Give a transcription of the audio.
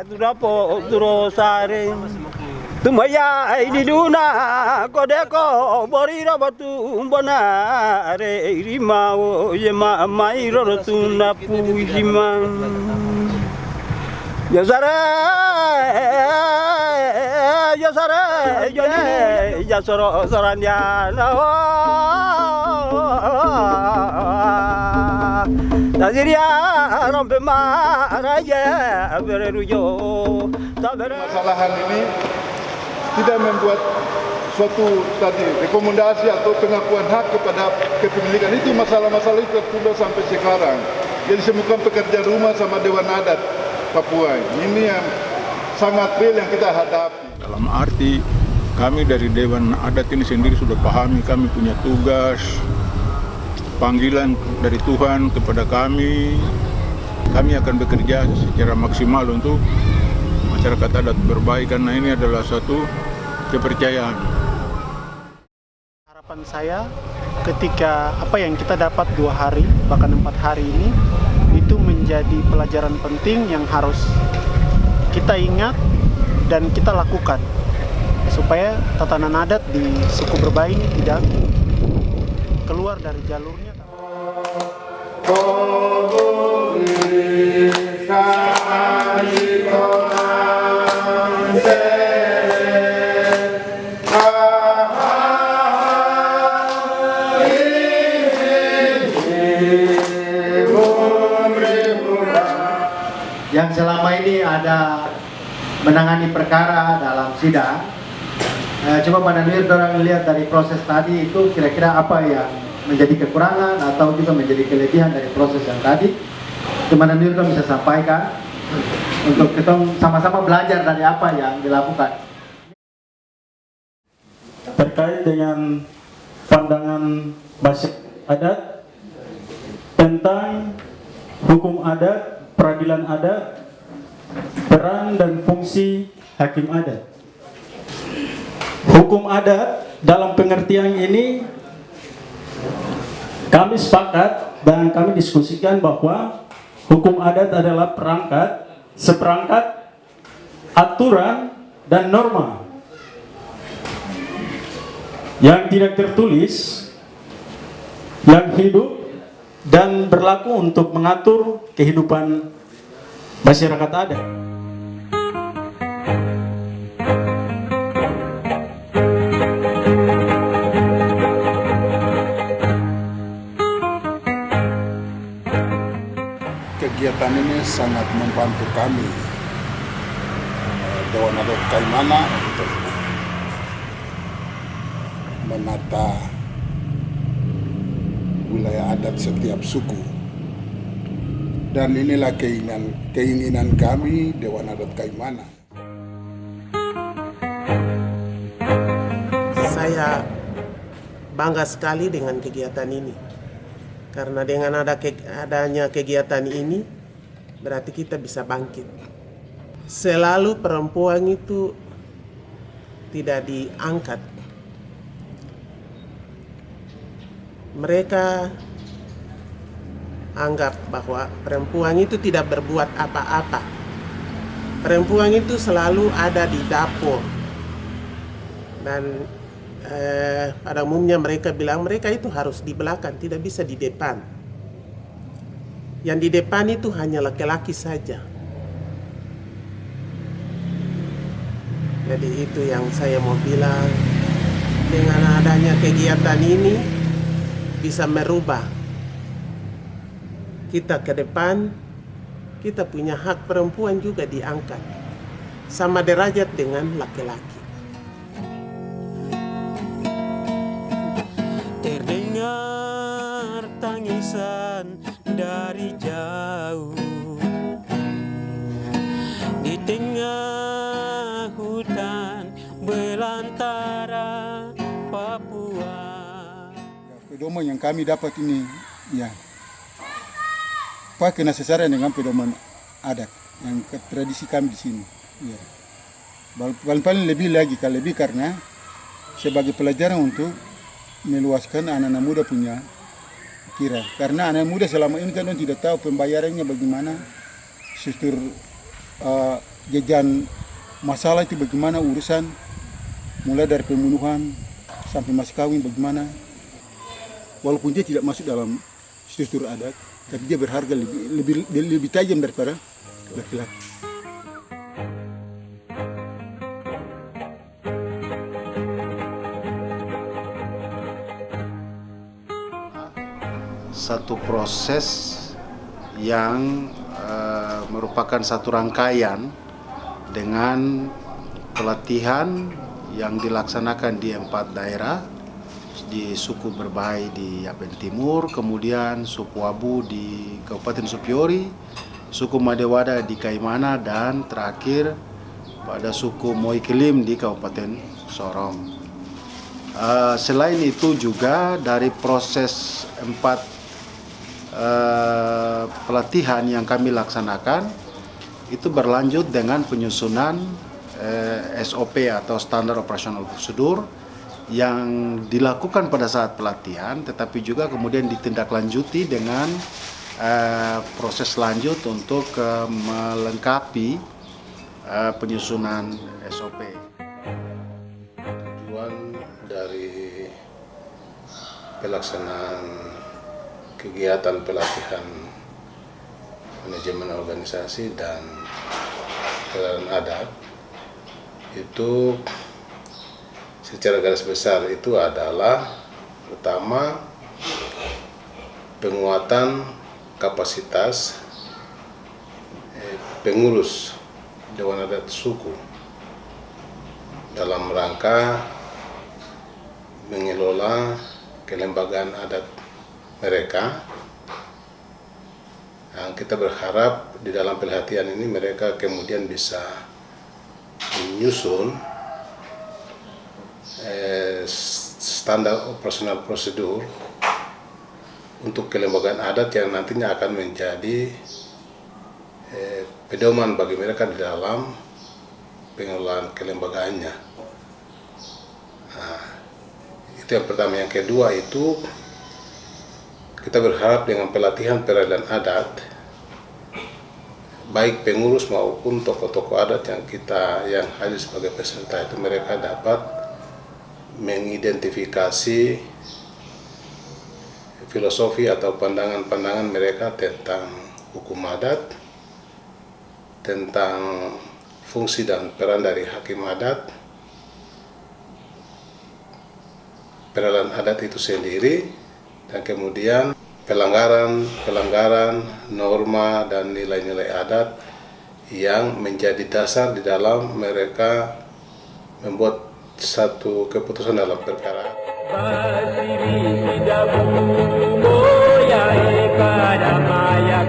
Tudapo turosare tumaya iduna kodeko borira batu bonare rimao yema mairo tuna pujiman yasare yasoro soranya Naziria rompe maraya bereruyo. Masalahan ini tidak membuat suatu rekomendasi atau pengakuan hak kepada kepemilikan. Itu masalah-masalah itu tertunda sampai sekarang. Jadi semua pekerja rumah sama Dewan Adat Papua ini yang sangat real yang kita hadapi. Dalam arti kami dari Dewan Adat ini sendiri sudah pahami kami punya tugas, panggilan dari Tuhan kepada kami. Kami akan bekerja secara maksimal untuk masyarakat adat berbaik karena ini adalah satu kepercayaan. Harapan saya ketika apa yang kita dapat 2 hari bahkan 4 hari ini itu menjadi pelajaran penting yang harus kita ingat dan kita lakukan supaya tatanan adat di suku Berbaik ini tidak keluar dari jalurnya. Yang selama ini ada menangani perkara dalam sidang. Coba Mana Nuir orang lihat dari proses tadi itu kira-kira apa yang menjadi kekurangan atau juga menjadi kelebihan dari proses yang tadi. Mana Nuir bisa sampaikan untuk kita sama-sama belajar dari apa yang dilakukan. Terkait dengan pandangan masyarakat adat tentang hukum adat, peradilan adat, peran dan fungsi hakim adat. Hukum adat dalam pengertian ini kami sepakat dan kami diskusikan bahwa hukum adat adalah seperangkat aturan dan norma yang tidak tertulis, yang hidup dan berlaku untuk mengatur kehidupan masyarakat adat. Kegiatan ini sangat membantu kami Dewan Adat Kaimana untuk menata wilayah adat setiap suku, dan inilah keinginan kami Dewan Adat Kaimana. Saya bangga sekali dengan kegiatan ini, karena dengan adanya kegiatan ini berarti kita bisa bangkit. Selalu perempuan itu tidak diangkat. Mereka anggap bahwa perempuan itu tidak berbuat apa-apa. Perempuan itu selalu ada di dapur. Dan pada umumnya mereka bilang mereka itu harus di belakang, tidak bisa di depan. Yang di depan itu hanya laki-laki saja. Jadi itu yang saya mau bilang, dengan adanya kegiatan ini bisa merubah kita ke depan. Kita punya hak perempuan juga diangkat sama derajat dengan laki-laki. Terdengar tangisan dari jauh di tengah hutan belantara Papua. Pedoman yang kami dapat ini, ya, pakai sesuai dengan pedoman adat yang tradisi kami di sini. Ya. Paling lebih lagi, karena sebagai pelajaran untuk meluaskan anak-anak muda punya kira. Karena anak muda selama ini kan tidak tahu pembayarannya bagaimana, struktur jajan masalah itu bagaimana urusan, mulai dari pembunuhan sampai mas kawin bagaimana. Walaupun dia tidak masuk dalam struktur adat, tapi dia berharga lebih tajam daripada laki-laki. Satu proses yang merupakan satu rangkaian dengan pelatihan yang dilaksanakan di 4 daerah, di suku Berbahai di Yapen Timur, kemudian suku Abu di Kabupaten Supiori, suku Madewada di Kaimana, dan terakhir pada suku Moikelim di Kabupaten Sorong. Selain itu juga dari proses 4 pelatihan yang kami laksanakan itu berlanjut dengan penyusunan SOP atau Standar Operasional Prosedur yang dilakukan pada saat pelatihan, tetapi juga kemudian ditindaklanjuti dengan proses lanjut untuk melengkapi penyusunan SOP. Tujuan dari pelaksanaan kegiatan pelatihan manajemen organisasi dan peradaban adat itu secara garis besar itu adalah pertama penguatan kapasitas pengurus Dewan Adat Suku dalam rangka mengelola kelembagaan adat mereka. Kita berharap di dalam pelatihan ini mereka kemudian bisa menyusun standar operasional prosedur untuk kelembagaan adat yang nantinya akan menjadi pedoman bagi mereka di dalam pengelolaan kelembagaannya. Itu yang pertama. Yang kedua itu kita berharap dengan pelatihan peradilan adat, baik pengurus maupun tokoh-tokoh adat yang hadir sebagai peserta itu mereka dapat mengidentifikasi filosofi atau pandangan-pandangan mereka tentang hukum adat, tentang fungsi dan peran dari hakim adat, peradilan adat itu sendiri, dan kemudian pelanggaran norma dan nilai-nilai adat yang menjadi dasar di dalam mereka membuat satu keputusan dalam perkara. Berdiri di dalam goyai pada maya